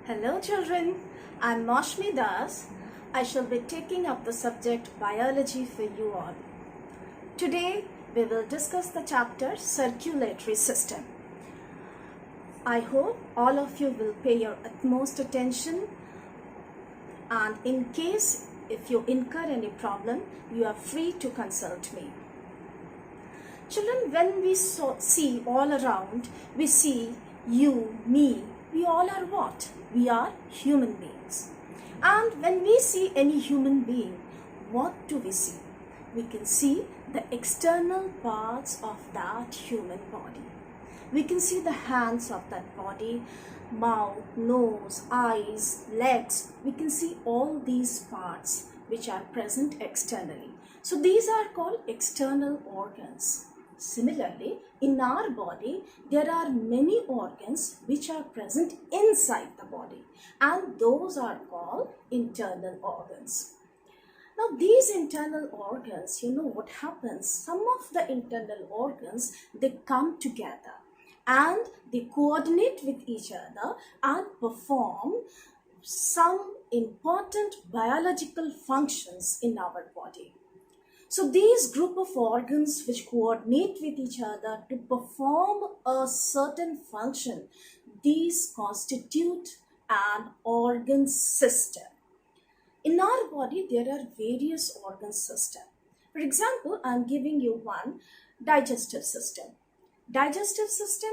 Hello children, I'm Mashmi Das. I shall be taking up the subject biology for you all. Today we will discuss the chapter circulatory system. I hope all of you will pay your utmost attention, and in case if you incur any problem, you are free to consult me. Children, when we see all around, we see you, me, we all are what? We are human beings. And when we see any human being, what do we see? We can see the external parts of that human body. We can see the hands of that body, mouth, nose, eyes, legs. We can see all these parts which are present externally. So these are called external organs. Similarly, in our body, there are many organs which are present inside the body, and those are called internal organs. Now, these internal organs, you know what happens? Some of the internal organs, they come together and they coordinate with each other and perform some important biological functions in our body. So these group of organs which coordinate with each other to perform a certain function, these constitute an organ system. In our body, there are various organ systems. For example, I am giving you one, digestive system. Digestive system,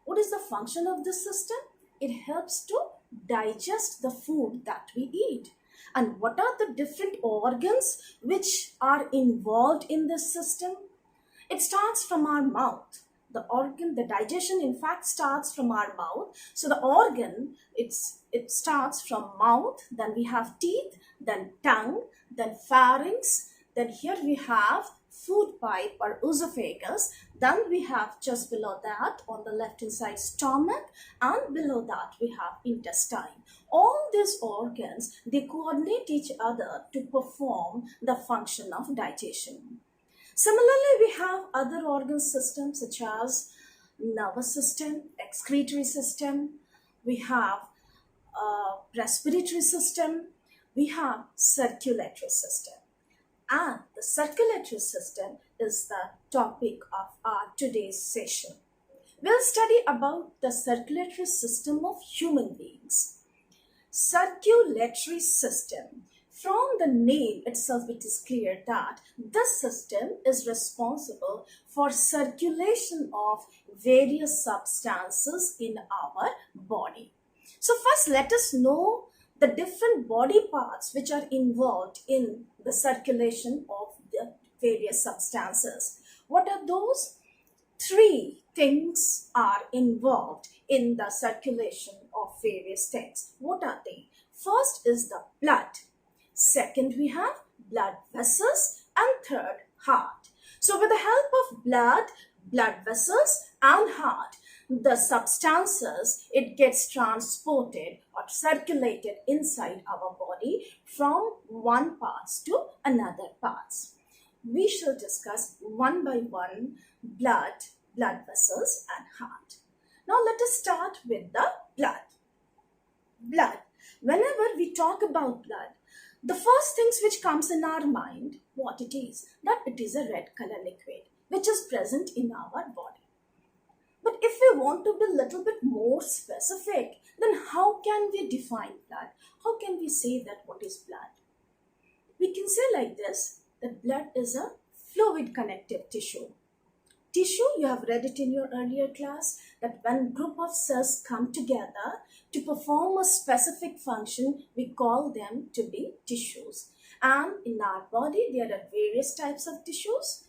what is the function of this system? It helps to digest the food that we eat. And what are the different organs which are involved in this system? It starts from our mouth. The digestion in fact starts from our mouth. So the organ, it starts from mouth, then we have teeth, then tongue, then pharynx, then here we have food pipe or esophagus, then we have just below that on the left hand side stomach, and below that we have intestine. All these organs, they coordinate each other to perform the function of digestion. Similarly, we have other organ systems such as nervous system, excretory system, we have respiratory system, we have circulatory system. And the circulatory system is the topic of our today's session. We'll study about the circulatory system of human beings. Circulatory system. From the name itself, it is clear that this system is responsible for circulation of various substances in our body. So first, let us know the different body parts which are involved in the circulation of the various substances. What are those? 3 things are involved in the circulation of various things. What are they? First is the blood. Second, we have blood vessels, and third, heart. So with the help of blood vessels and heart, the substances, it gets transported or circulated inside our body from one parts to another parts. We shall discuss one by one blood vessels and heart. Now let us start with the blood. Blood. Whenever we talk about blood, the first things which comes in our mind, what it is, that it is a red color liquid which is present in our body. But if we want to be a little bit more specific, then how can we define blood? How can we say that what is blood? We can say like this, that blood is a fluid connective tissue. Tissue, you have read it in your earlier class, that when group of cells come together to perform a specific function, we call them to be tissues. And in our body, there are various types of tissues.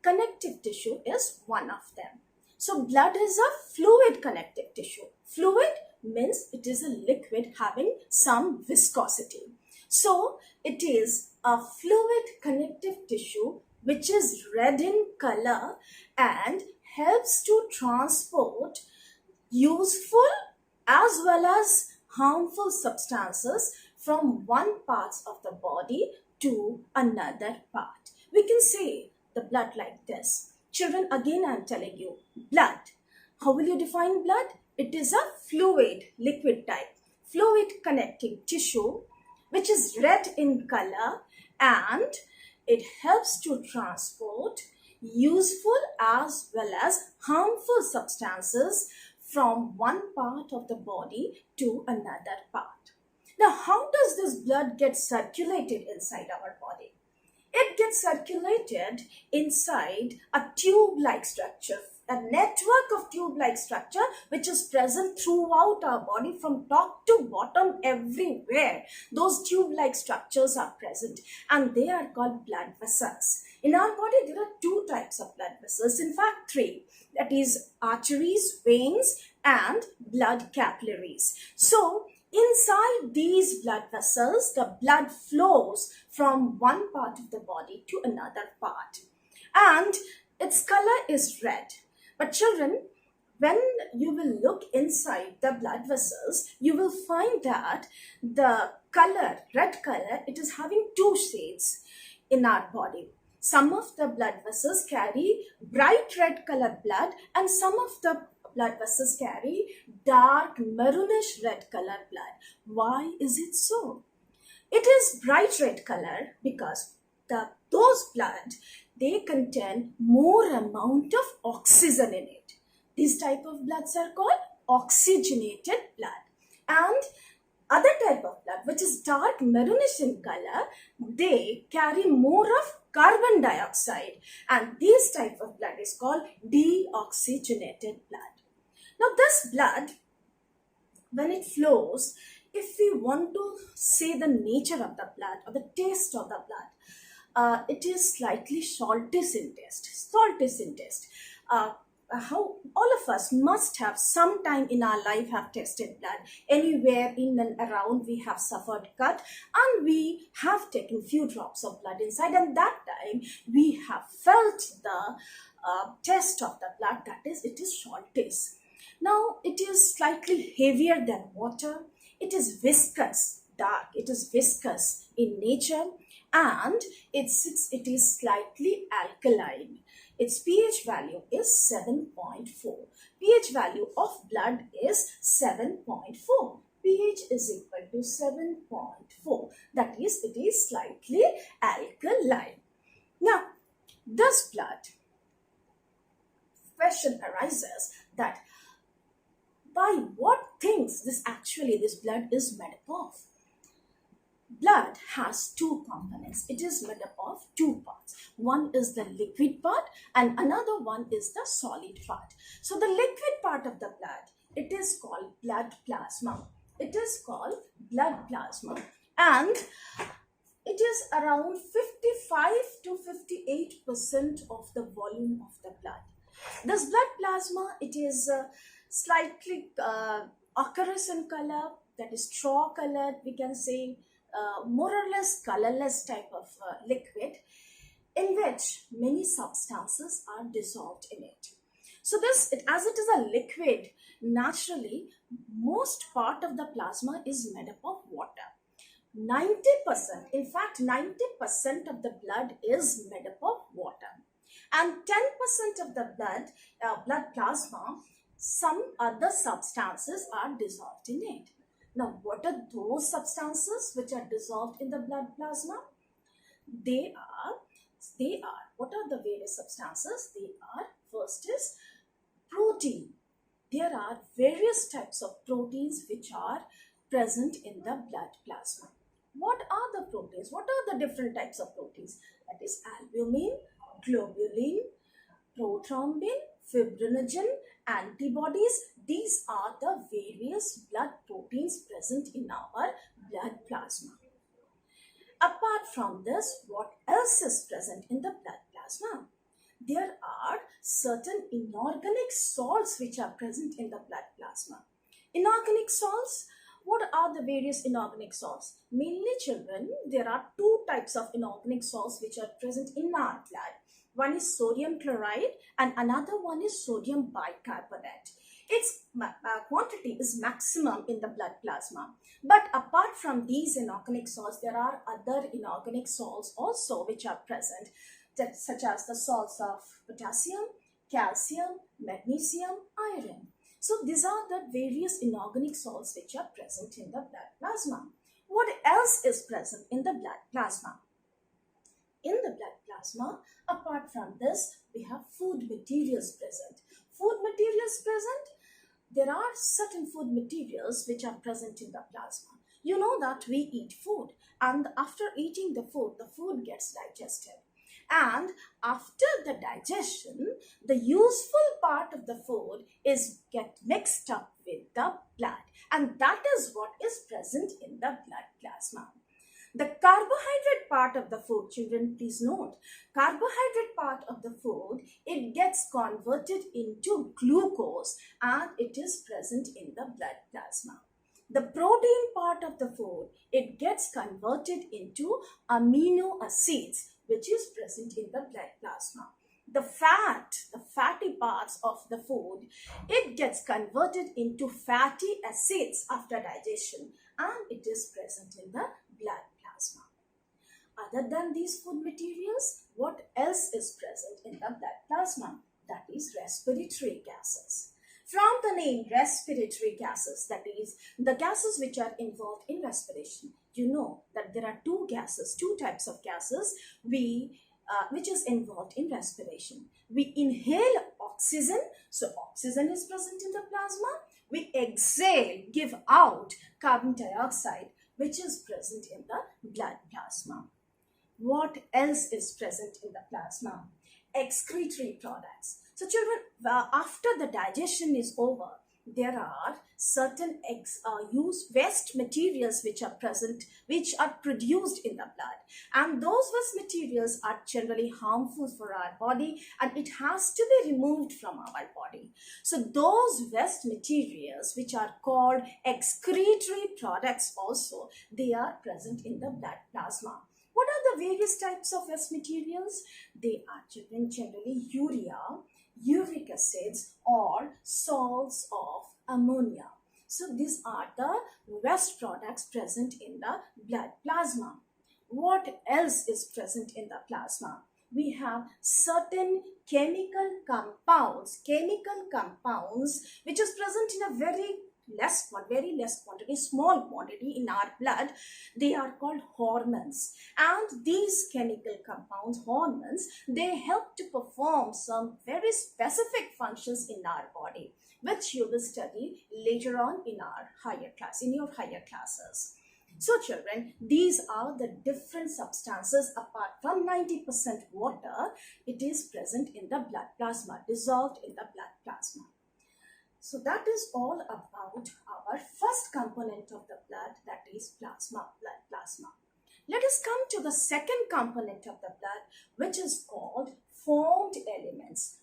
Connective tissue is one of them. So blood is a fluid connective tissue. Fluid means it is a liquid having some viscosity. So it is a fluid connective tissue which is red in color and helps to transport useful as well as harmful substances from one part of the body to another part. We can say the blood like this. Children, again I am telling you, blood. How will you define blood? It is a fluid, liquid type. fluid connecting tissue which is red in color, and it helps to transport useful as well as harmful substances from one part of the body to another part. Now, how does this blood get circulated inside our body? It gets circulated inside a tube-like structure, a network of tube-like structure which is present throughout our body from top to bottom everywhere. Those tube-like structures are present and they are called blood vessels. In our body, there are two types of blood vessels, in fact three, that is arteries, veins and blood capillaries. So, inside these blood vessels, the blood flows from one part of the body to another part, and its color is red. But children, when you will look inside the blood vessels, you will find that the color, red color, it is having two shades in our body. Some of the blood vessels carry bright red colored blood and some of the blood vessels carry dark maroonish red colored blood. Why is it so? It is bright red color because those blood, they contain more amount of oxygen in it. These type of bloods are called oxygenated blood. And other type of blood, which is dark maroonish in color, they carry more of carbon dioxide, and this type of blood is called deoxygenated blood. Now this blood, when it flows, if we want to say the nature of the blood or the taste of the blood, it is slightly saltish in taste. Saltish in taste. How all of us must have some time in our life have tasted blood. Anywhere in and around we have suffered cut and we have taken few drops of blood inside, and that time we have felt the taste of the blood, that is, it is saltish. Now it is slightly heavier than water. It is viscous, dark. It is viscous in nature, and it is slightly alkaline. Its pH value is 7.4. pH value of blood is 7.4. pH is equal to 7.4. That is, it is slightly alkaline. Now, this blood, question arises that by what things this blood is made up of? Blood has two components. It is made up of two parts. One is the liquid part and another one is the solid part. So the liquid part of the blood, it is called blood plasma. It is called blood plasma, and it is around 55 to 58% of the volume of the blood. This blood plasma, it is slightly ochreous in color, that is straw colored, we can say, more or less colorless type of liquid in which many substances are dissolved in it. So as it is a liquid, naturally most part of the plasma is made up of water. 90%, in fact 90% of the blood is made up of water, and 10% of the blood plasma, some other substances are dissolved in it. Now, what are those substances which are dissolved in the blood plasma? What are the various substances? First is protein. There are various types of proteins which are present in the blood plasma. What are the proteins? What are the different types of proteins? That is albumin, globulin, prothrombin, fibrinogen, antibodies. These are the various blood proteins present in our blood plasma. Apart from this, what else is present in the blood plasma? There are certain inorganic salts which are present in the blood plasma. Inorganic salts, what are the various inorganic salts? Mainly children, there are two types of inorganic salts which are present in our blood. One is sodium chloride and another one is sodium bicarbonate. Its quantity is maximum in the blood plasma. But apart from these inorganic salts, there are other inorganic salts also which are present, such as the salts of potassium, calcium, magnesium, iron. So these are the various inorganic salts which are present in the blood plasma. What else is present in the blood plasma? In the blood plasma, apart from this, we have food materials present. Food materials present, there are certain food materials which are present in the plasma. You know that we eat food, and after eating the food gets digested. And after the digestion, the useful part of the food is get mixed up with the blood, and that is what is present in the blood plasma. The carbohydrate part of the food, children, please note, carbohydrate part of the food, it gets converted into glucose and it is present in the blood plasma. The protein part of the food, it gets converted into amino acids, which is present in the blood plasma. The fatty parts of the food, it gets converted into fatty acids after digestion, and it is present in the blood plasma. Other than these food materials, what else is present in the blood plasma? That is respiratory gases. From the name respiratory gases, that is the gases which are involved in respiration, you know that there are two types of gases which is involved in respiration. We inhale oxygen, so oxygen is present in the plasma. We exhale, give out carbon dioxide, which is present in the blood plasma. What else is present in the plasma? Excretory products. So children, after the digestion is over, there are certain waste materials which are present, which are produced in the blood, and those waste materials are generally harmful for our body, and it has to be removed from our body. So those waste materials, which are called excretory products also, they are present in the blood plasma. What are the various types of waste materials? They are generally urea, uric acids, or salts of ammonia. So these are the waste products present in the blood plasma. What else is present in the plasma? We have certain chemical compounds which is present in a very less quantity, small quantity in our blood. They are called hormones, and these chemical compounds, hormones, they help to perform some very specific functions in our body, which you will study later on in your higher classes. So children, these are the different substances. Apart from 90% water, it is present in the blood plasma, dissolved in the blood plasma. So that is all about our first component of the blood, that is blood plasma. Let us come to the second component of the blood, which is called formed elements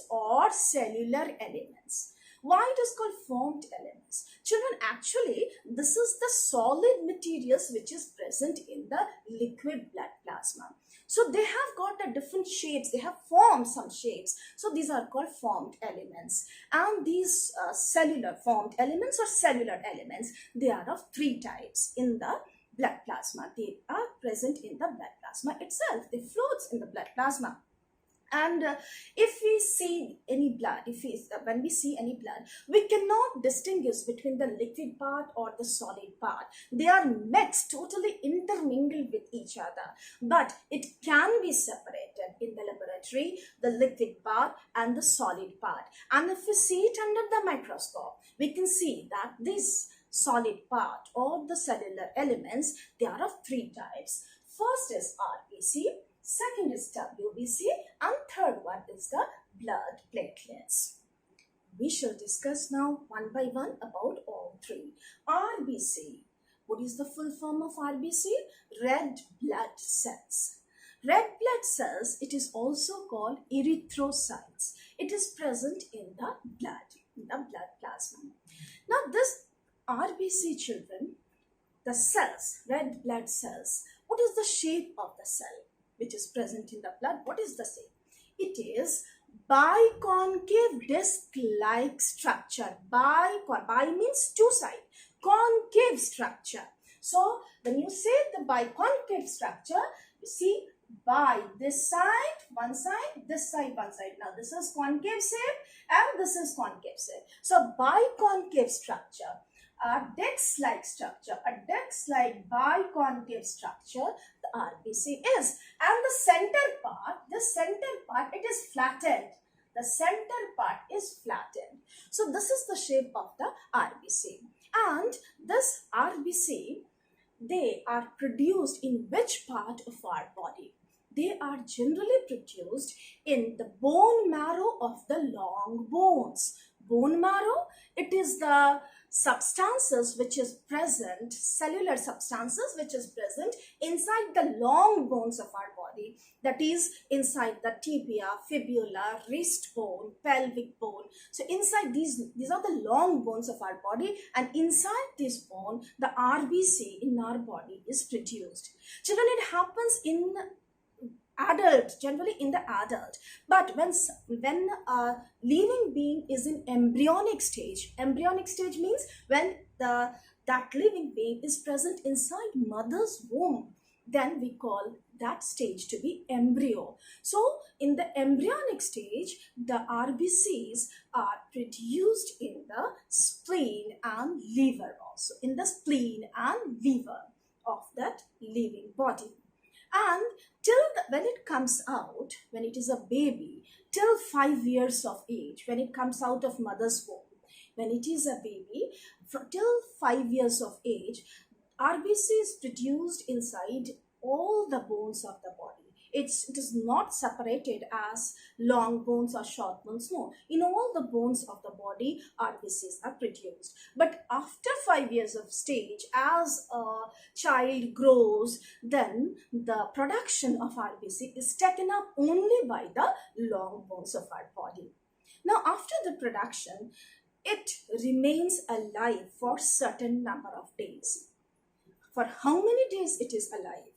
or cellular elements. Why it is called formed elements? Children, actually, this is the solid materials which is present in the liquid blood plasma. So they have got a different shapes. They have formed some shapes. So these are called formed elements. And these cellular formed elements or cellular elements, they are of three types in the blood plasma. They are present in the blood plasma itself. They float in the blood plasma. And if we see any blood, when we see any blood, we cannot distinguish between the liquid part or the solid part. They are mixed, totally intermingled with each other. But it can be separated in the laboratory, the liquid part and the solid part. And if we see it under the microscope, we can see that this solid part or the cellular elements, they are of three types. First is RBC. Second is WBC, and third one is the blood platelets. We shall discuss now one by one about all three. RBC. What is the full form of RBC? Red blood cells. Red blood cells, it is also called erythrocytes. It is present in the blood plasma. Now this RBC, children, the cells, red blood cells, what is the shape of the cell which is present in the blood? What is the shape? It is biconcave disc-like structure. Bi means two side, concave structure. So when you say the biconcave structure, see, by this side, one side, this side, one side. Now this is concave shape and this is concave shape. So biconcave structure, a disc-like structure, a disc-like biconcave structure, the RBC is. And the center part, it is flattened. The center part is flattened. So this is the shape of the RBC. And this RBC, they are produced in which part of our body? They are generally produced in the bone marrow of the long bones. Bone marrow, it is the substances which is present, cellular substances which is present inside the long bones of our body. That is inside the tibia, fibula, wrist bone, pelvic bone. So inside these are the long bones of our body, and inside this bone, the RBC in our body is produced. Children, it happens in adult, generally in the adult, but when a living being is in embryonic stage means when that living being is present inside mother's womb, then we call that stage to be embryo. So in the embryonic stage, the RBCs are produced in the spleen and liver, also in the spleen and liver of that living body. And when it comes out, when it is a baby, till 5 years of age, when it comes out of mother's womb, when it is a baby, till 5 years of age, RBC is produced inside all the bones of the body. It is not separated as long bones or short bones. No, in all the bones of the body, RBCs are produced. But after 5 years of stage, as a child grows, then the production of RBC is taken up only by the long bones of our body. Now, after the production, it remains alive for certain number of days. For how many days it is alive?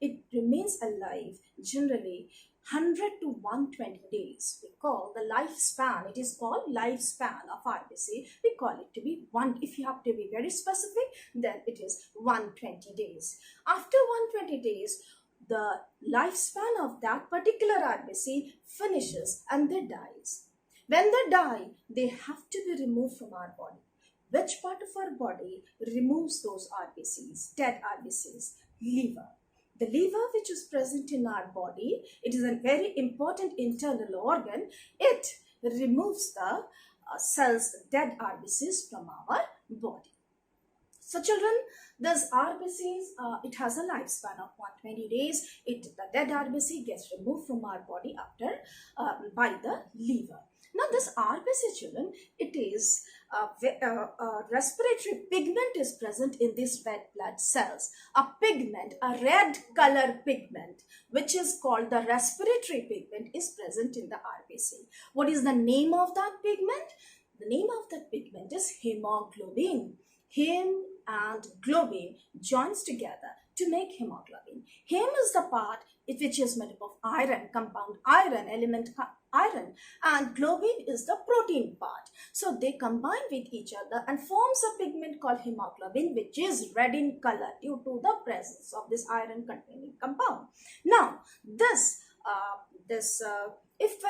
It remains alive generally 100 to 120 days. We call the lifespan, it is called lifespan of RBC. We call it to be if you have to be very specific, then it is 120 days. After 120 days, the lifespan of that particular RBC finishes and they dies. When they die, they have to be removed from our body. Which part of our body removes those RBCs, dead RBCs? Liver. The liver, which is present in our body, it is a very important internal organ. It removes the cells, dead RBCs from our body. So children, this RBCs, it has a lifespan of 120 days. The dead RBC gets removed from our body after by the liver. Now this RBC, children, it is respiratory pigment is present in these red blood cells. A pigment, a red color pigment, which is called the respiratory pigment, is present in the RBC. What is the name of that pigment? The name of that pigment is hemoglobin. Heme and globin joins together to make hemoglobin. Heme is the part which is made up of iron, compound iron, element iron, and globin is the protein part. So they combine with each other and forms a pigment called hemoglobin, which is red in color due to the presence of this iron containing compound. Now if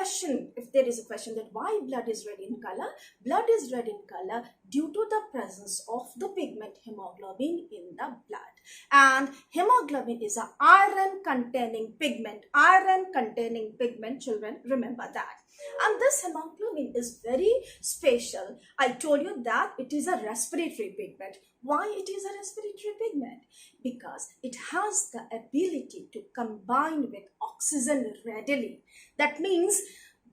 there is a question that why blood is red in color, blood is red in color due to the presence of the pigment hemoglobin in the blood. And hemoglobin is an iron containing pigment. Iron containing pigment, children, remember that. And this hemoglobin is very special. I told you that it is a respiratory pigment. Why it is a respiratory pigment? Because it has the ability to combine with oxygen readily. That means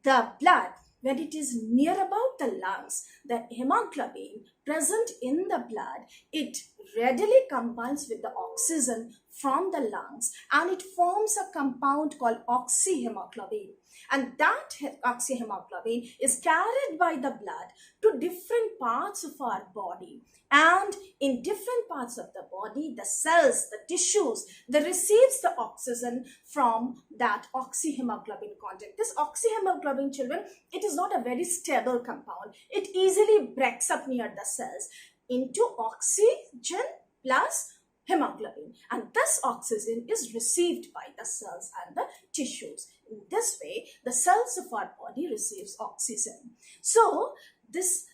the blood, when it is near about the lungs, the hemoglobin present in the blood, it readily combines with the oxygen from the lungs and it forms a compound called oxyhemoglobin. And that oxyhemoglobin is carried by the blood to different parts of our body. And in different parts of the body, the cells, the tissues, they receives the oxygen from that oxyhemoglobin content. This oxyhemoglobin, children, it is not a very stable compound. It easily breaks up near the cells into oxygen plus hemoglobin, and this oxygen is received by the cells and the tissues. In this way, the cells of our body receives oxygen. So this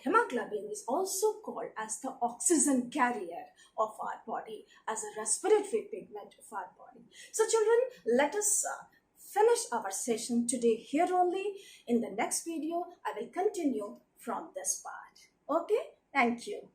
hemoglobin is also called as the oxygen carrier of our body, as a respiratory pigment of our body. So children, let us finish our session today here only. In the next video, I will continue from this part. Okay, thank you.